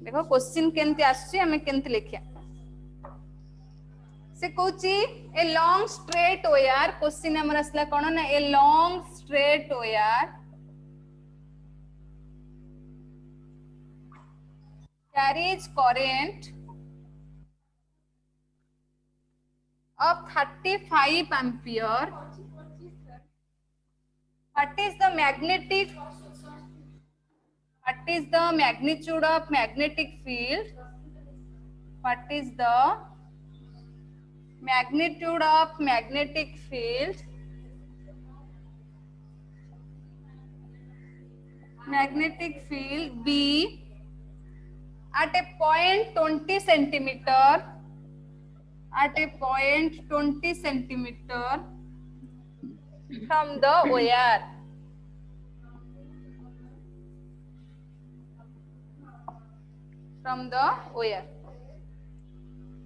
देखो क्वेश्चन केंति आसुची हमें केंति लिखिया से कहूची a long straight wire question हमर असला कोन ना a long straight wire carries current of 35 ampere. What is the magnetic? What is the magnitude of magnetic field? What is the magnitude of magnetic field? Magnetic field B at a point 20 centimeter at a point 20 centimeter from the wire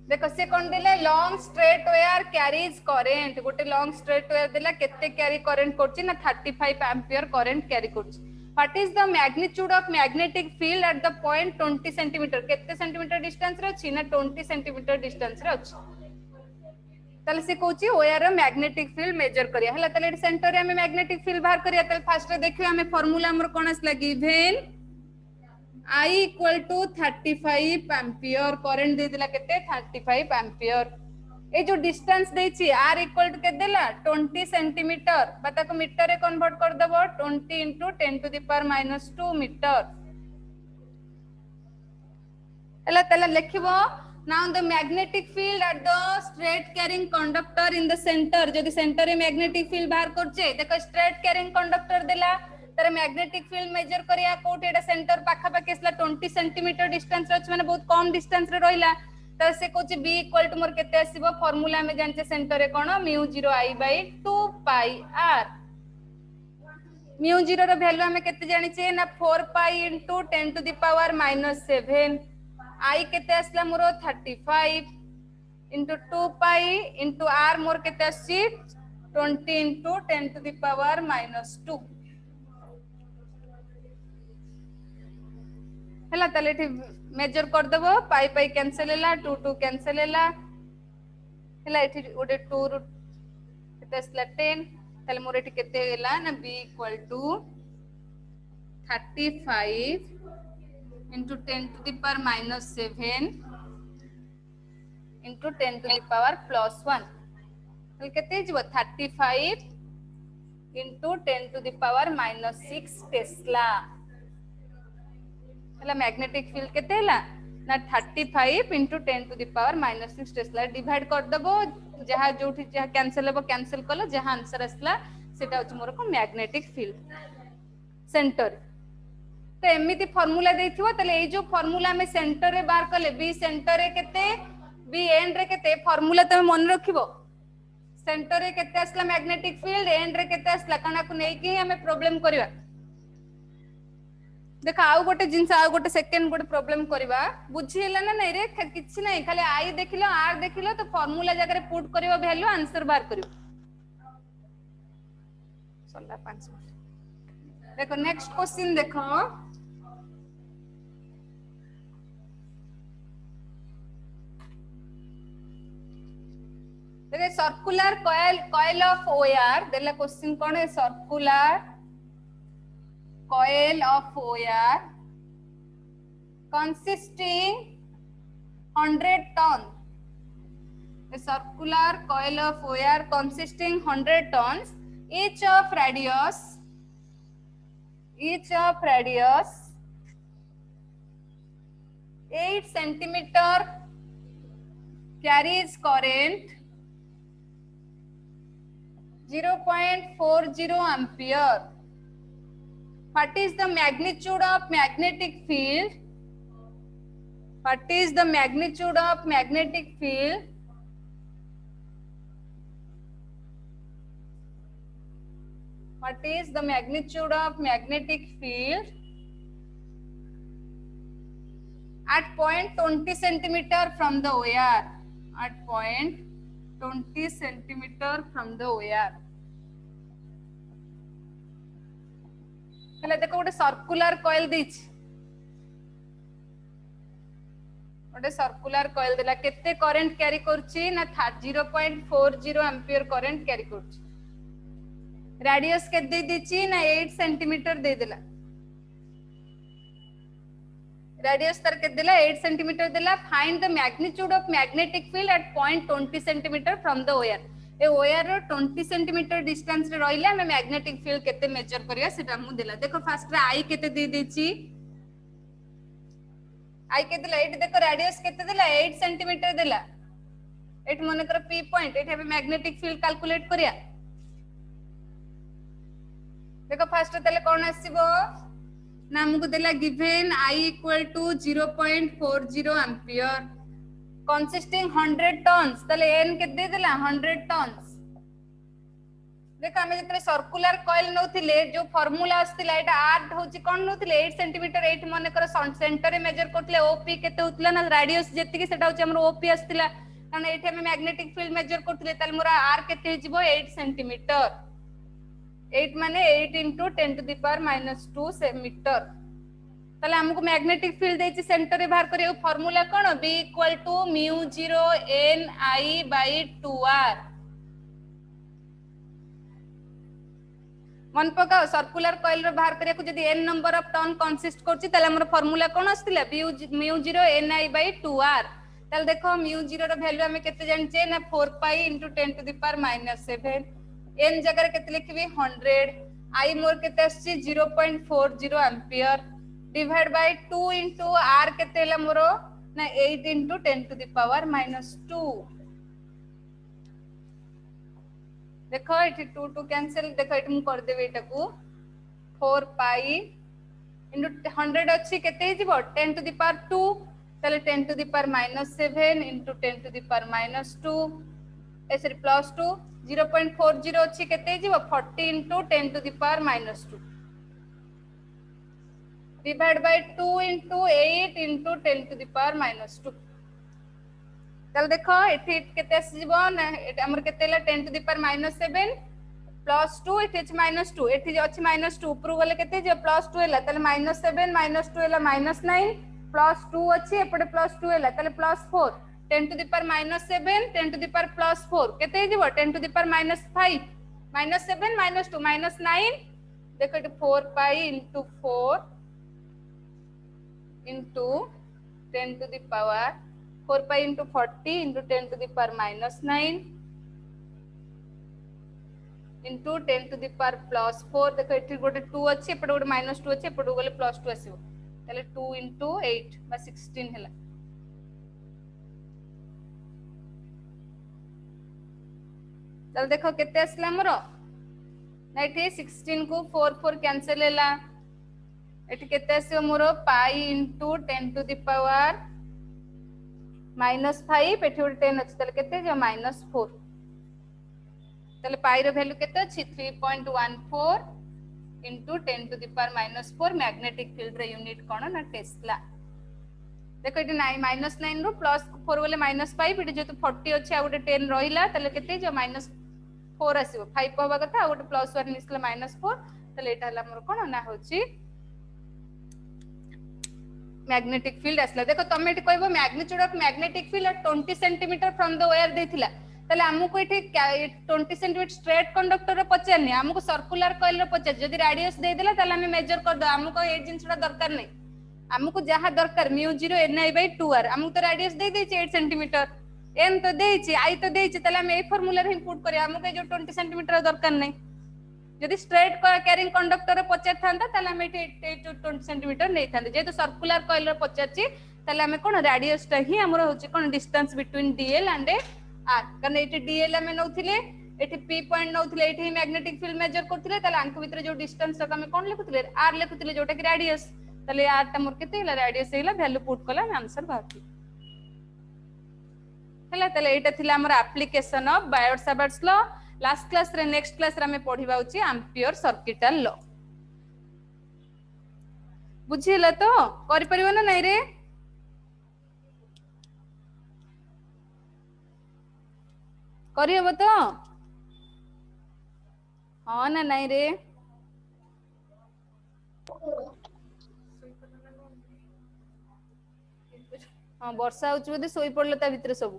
देखो से कौन दिला long straight wire carries current गोटे लॉन्ग स्ट्रेट वायर दिला केते कैरी करंट करछि ना 35 एम्पियर करंट कैरी करछि What is the magnitude of magnetic field at the point 20 centimeter? केते सेंटीमीटर डिस्टेंस रे अछि ना 20 सेंटीमीटर डिस्टेंस रे अछि तले से कहूची वायर रो मैग्नेटिक फील्ड मेजर करिया हला तले सेंटर रे हमें मैग्नेटिक फील्ड बाहर करिया तले फर्स्ट रे देखियो हमें फार्मूला हमर कोन आसला given I equal to 35 ampere current दे दिला केते 35 एम्पियर ए जो डिस्टेंस देछि r इक्वल टू के देला 20 सेंटीमीटर बता को मीटर रे कन्वर्ट कर देबो 20 into 10 to the power -2 metre एला तला लिखिबो now the magnetic field at the straight carrying conductor in the centre जदी सेंटर रे मैग्नेटिक फील्ड बाहर करछे देखो स्ट्रेट कैरिंग कंडक्टर देला तर मैग्नेटिक फील्ड मेजर करिया कोठी एटा सेंटर पाखा पाखे असला 20 सेंटीमीटर डिस्टेंस रे माने बहुत कम डिस्टेंस रे रहिला तो से कुछ b इक्वल टू मोर केते आसीबो फार्मूला में जानचे सेंटर रे कोन μ0 I बाय 2 पाई r μ0 रो वैल्यू हमें केते जानि छे ना 4 pi into 10 to the power -7 I केते आसला मोर 35 इनटू 2 पाई इनटू r मोर केते आसी 20 इनटू 10 टू द पावर -2 हला तले ठी मेजर कर देबो पाई पाई कैंसिल हैला 2 2 कैंसिल हैला हला एठी ओडे 2 रूट केते असला 10 तले मोर एठी केते हैला ना b equal to 35 into 10 to the power -7 into 10 to the power +1 तले केते जिवो 35 into 10 to the power -6 Tesla हला मैग्नेटिक फील्ड केते हैला ना 35 into 10 to the power -6 Tesla divide कर दबो जहा जोठी जहा कैंसिल हेबो कैंसिल कलो जहा आंसर असला सेटा होच मोर को मैग्नेटिक फील्ड सेंटर तो एमिति फार्मूला देथिबो तले ए जो फार्मूला में सेंटर रे बार कले बी सेंटर रे केते बी एंड रे केते फार्मूला तमे मन रखिबो सेंटर रे केते असला मैग्नेटिक फील्ड एंड रे केते असला कना को नै कि हमें प्रॉब्लम करबा देखा आउ गोटे जिंस आउ गोटे सेकंड गोटे प्रॉब्लम करबा बुझी हैला ना नै रे किछि नै खाली आई देखिलो आर देखिलो तो फार्मूला जगह रे पुट करबो वैल्यू आंसर बार करियो सल्ला 5 मिनट देखो नेक्स्ट क्वेश्चन देखो देखो सर्कुलर कॉइल ऑफ वायर देला क्वेश्चन कोन है circular coil of wire consisting 100 ton, a circular coil of wire consisting 100 tons, each of radius 8 centimeter, carries current 0.40 ampere. What is the magnitude of magnetic field? What is the magnitude of magnetic field? What is the magnitude of magnetic field at point 20 centimeter from the wire? At point 20 centimeter from the wire. हेले देखो गोटे सर्कुलर कॉइल देछि, गोटे सर्कुलर कॉइल देला केते करंट कैरी करछि ना 0.40 एम्पियर करंट कैरी करछि। रेडियस केते दे दिछि ना 8 सेंटीमीटर दे देला, रेडियस तर केते देला 8 सेंटीमीटर देला। Find the magnitude of magnetic field at point 20 centimetre from the wire. ए वायर रो 20 सेंटीमीटर डिस्टेंस रे रहिला हमें मैग्नेटिक फील्ड केते मेजर करिया सेटा हमु देला। देखो फर्स्ट रे आई केते दे दिछि, आई केते देला, एट देखो रेडियस केते देला 8 सेंटीमीटर देला। एट मने कर पी पॉइंट, एट हमें मैग्नेटिक फील्ड कैलकुलेट करिया। देखो फर्स्ट तले कोन आसीबो ना हमको देला given I equal to 0.40 ampere consisting 100 tons, तले n के दे देला 100 tons। देखो हमें जतरे सर्कुलर कॉइल नउथिले जो फार्मूला आस्तिला एटा r होची कोन नउथिले 8 सेंटीमीटर, 8 माने कर सेंटर रे मेजर करथले OP केते होतला ना रेडियस जेतिकी सेटा होची हमर OP आस्तिला, कारण एठे हमें मैग्नेटिक फील्ड मेजर करथले तले मोरा r केते हिजबो 8 सेंटीमीटर। 8 माने 8 into 10 to the power minus 2 metre. ताले हमको मैग्नेटिक फील्ड देछि सेंटर रे बाहर करियो फार्मूला कोन B equal to mu 0 n I by 2r। मन पकाओ सर्कुलर कॉइल रो बाहर करिया को जदी n number of turn consist करछि ताले हमर फार्मूला कोन आस्तिला mu 0 n I by 2r। ताले देखो म्यू 0 रो वैल्यू हमें केते जानचे ना 4 pi into 10 to the power minus 7। n जगह केते लिखबी 100, I मोर केते आछि 0.40 ampere divide by 2 into r केते हला मोरो ना 8 into 10 to the power minus 2। देखो एठी 2 2 कैंसिल, देखो एठी मु कर देबे एटा को 4 pi into 100 अछि केते हिजबो 10 to the power 2, ताले 10 to the power minus 7 into 10 to the power minus 2 A sorry plus 2 0.40 अछि केते हिजबो 40 into 10 to the power minus 2 divide by 2 into 8 into 10 to the power minus 2। चल देखो एठी केते आसीबो ना एटा हमर केते हला 10 to the power minus 7 plus 2 एठी अछि minus 2, एठी जे अछि minus 2 ऊपर गले केते जे प्लस 2 हला ताले minus 7 minus 2 हला minus 9 प्लस 2 अछि एपटे प्लस 2 हला ताले plus 4 10 to the power minus 7 10 to the power plus 4 केते हिजबो 10 to the power minus 5 minus 7 minus 2 minus 9 देखो एठी 4 pi into 4 into 10 to the power 4 pi into 40 into 10 to the power minus 9 into 10 to the power plus 4। देखो एठी गोटे 2 अछि एपटे गोटे minus 2 अछि एपटे गले plus 2 आसीबो ताले 2 into 8 बा 16 हला। चल देखो केते आसला हमरो ना एठी 16 को 4 4 कैंसिल हला, एठी केते आसीबो मोरो पाई into 10 to the power minus 5 एठी गोटे 10 अछि ताले केते जे minus 4 ताले पाई रो वैल्यू केते अछि 3.14 into 10 to the power minus 4 magnetic field रे यूनिट कोन ना टेस्ला। देखो एठी minus 9 रो प्लस 4 वाले minus 5 एठी जेतु 40 अछि आ गोटे 10 रहिला ताले केते जे minus 4 आसीबो 5 होबा कथा आ गोटे प्लस 1 निसला minus 4 ताले एटा हला हमर कोन ना होछि मैग्नेटिक फील्ड आसला। देखो तमे एठी कहबो magnitude of magnetic field at 20 centimetre from the wire देथिला ताले हमकु एठी 20 सेंटीमीटर स्ट्रेट कंडक्टर रे पचारनी, हमकु सर्कुलर कॉइल रे पचार जदी रेडियस दे देला ताले हम मेजर कर दो, हमकु ए जिंसटा दरकार नै हमको जहाँ दरकार μ0 ni/2r हमको तो रेडियस दे देछि 8 सेंटीमीटर, n तो देछि, i तो देछि, तले हम ए फार्मूला रे पुट करिया, हमको जो 20 सेंटीमीटर दरकार नै। यदि स्ट्रेट कैरिंग कंडक्टर पचार थांता तले हम 20 सेंटीमीटर नै थांते, जेतु सर्कुलर कॉइल रे पचारछि तले हम कोन रेडियस ता ही हमर होछि कोन distance between dl and r, कारण एटी dl हम नउथिले, एटी p पॉइंट नउथिले, एटी मैग्नेटिक फील्ड मेजर करथिले, तले आंक भितर जो डिस्टेंस तक हम कोन लिखुथिले r लिखुथिले, जोटा कि रेडियस, तले r ता मोर केते हला रेडियस हेला वैल्यू पुट कला आंसर बाकी हला। तले एटा थिला हमर application of Biot-Savart's law. Last class रे नेक्स्ट क्लास रे हमें पढिबा उची एम्पियर सर्किटल लॉ। बुझिला तो करि परिबो ना नै रे? करि हबो तो हां ना नै रे? हाँ वर्षा होची बोधे सोई पड़लो ता भितरे सब।